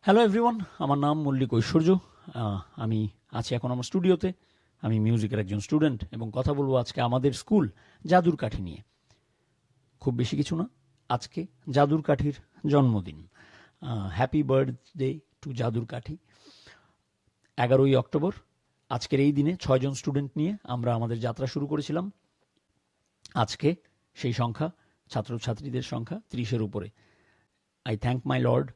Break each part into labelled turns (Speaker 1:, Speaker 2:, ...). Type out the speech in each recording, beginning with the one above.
Speaker 1: Hello everyone, আমার নাম মল্লিক ঐশ্বর্য। আমি আছি এখন আমার স্টুডিওতে। আমি মিউজিকের একজন স্টুডেন্ট এবং কথা বলবো আজকে আমাদের স্কুল জাদুর কাঠি নিয়ে। খুব বেশি কিছু না, আজকে জাদুর কাঠির জন্মদিন। হ্যাপি বার্থডে টু জাদুর কাঠি। 11ই অক্টোবর আজকের এই দিনে 6 জন স্টুডেন্ট নিয়ে আমরা আমাদের যাত্রা শুরু করেছিলাম। আজকে সেই সংখ্যা, ছাত্রছাত্রীদের সংখ্যা 30-এর উপরে। I thank my Lord.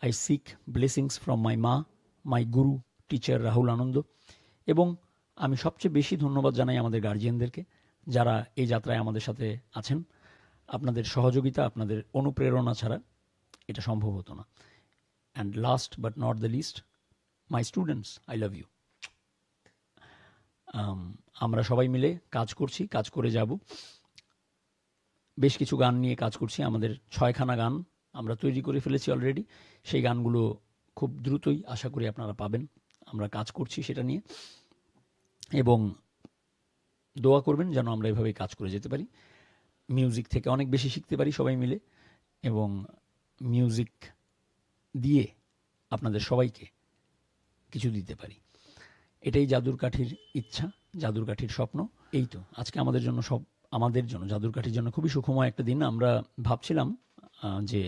Speaker 1: I seek blessings from my মা, my গুরু টিচার রাহুল আনন্দ, এবং আমি সবচেয়ে বেশি ধন্যবাদ জানাই আমাদের গার্জিয়ানদেরকে যারা এই যাত্রায় আমাদের সাথে আছেন। আপনাদের সহযোগিতা, আপনাদের অনুপ্রেরণা ছাড়া এটা সম্ভব হতো না। And last but not the least, my students, I love you. আমরা সবাই মিলে কাজ করছি, কাজ করে যাব। বেশ কিছু গান নিয়ে কাজ করছি, আমাদের 6খানা গান আমরা তৈরি করে ফেলেছি অলরেডি। সেই গানগুলো খুব দ্রুতই আশা করি আপনারা পাবেন। আমরা কাজ করছি সেটা নিয়ে, এবং দোয়া করবেন যেন আমরা এভাবেই কাজ করে যেতে পারি, মিউজিক থেকে অনেক বেশি শিখতে পারি সবাই মিলে, এবং মিউজিক দিয়ে আপনাদের সবাইকে কিছু দিতে পারি। এটাই জাদুর কাঠির ইচ্ছা, জাদুর কাঠির স্বপ্ন। এই তো আজকে আমাদের জন্য জাদুর কাঠির জন্য খুবই সুখময় একটা দিন। আমরা ভাবছিলাম যে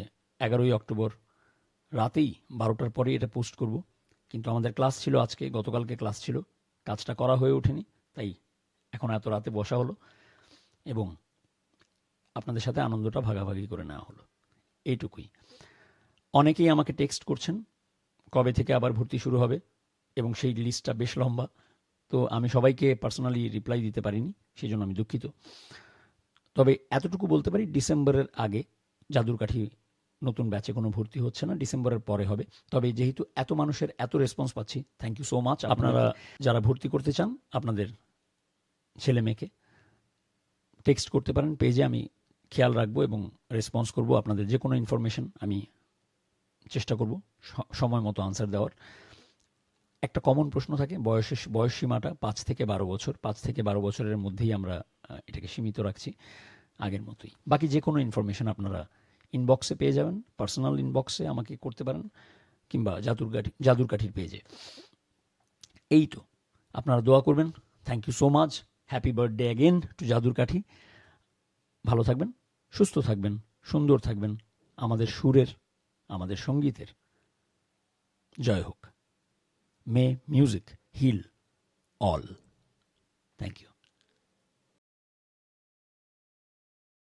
Speaker 1: 11ই অক্টোবর রাতেই 12টার পরে এটা পোস্ট করব, কিন্তু আমাদের ক্লাস ছিল আজকে, গতকালকে ক্লাস ছিল, কাজটা করা হয়ে ওঠেনি, তাই এখন এত রাতে বসা হলো এবং আপনাদের সাথে আনন্দটা ভাগাভাগি করে নেওয়া হলো, এইটুকুই। অনেকেই আমাকে টেক্সট করছেন কবে থেকে আবার ভর্তি শুরু হবে, এবং সেই লিস্টটা বেশ লম্বা, তো আমি সবাইকে পার্সোনালি রিপ্লাই দিতে পারিনি, সেই জন্য আমি দুঃখিত। তবে এতটুকু বলতে পারি, ডিসেম্বরের আগে জাদুর কাঠি নতুন ব্যাচে কোনো ভর্তি হচ্ছে না, ডিসেম্বরের পরে হবে। তবে যেহেতু এত মানুষের এত রেসপন্স পাচ্ছি, থ্যাংক ইউ সো মাচ। আপনারা যারা ভর্তি করতে চান আপনাদের ছেলে মেয়েকে টেক্সট করতে পারেন পেজে, আমি খেয়াল রাখবো এবং রেসপন্স করব। আপনাদের যে কোনো ইনফরমেশন আমি চেষ্টা করব সময় মতো আনসার দেওয়ার। একটা কমন প্রশ্ন থাকে, বয়স সীমাটা 5 থেকে 12 বছর। 5 থেকে 12 বছরের মধ্যেই আমরা এটাকে সীমিত রাখছি আগের মতোই। বাকি যে কোনো ইনফরমেশন আপনারা ইনবক্সে পেয়ে যাবেন, পার্সোনাল ইনবক্সে আমাকে করতে পারেন, কিংবা জাদুর কাঠির পেজে। এই তো, আপনারা দোয়া করবেন। Thank you so much. Happy birthday again to জাদুর কাঠি। ভালো থাকবেন, সুস্থ থাকবেন, সুন্দর থাকবেন। আমাদের সুরের, আমাদের সঙ্গীতের জয় হোক। May music heal all. Thank you.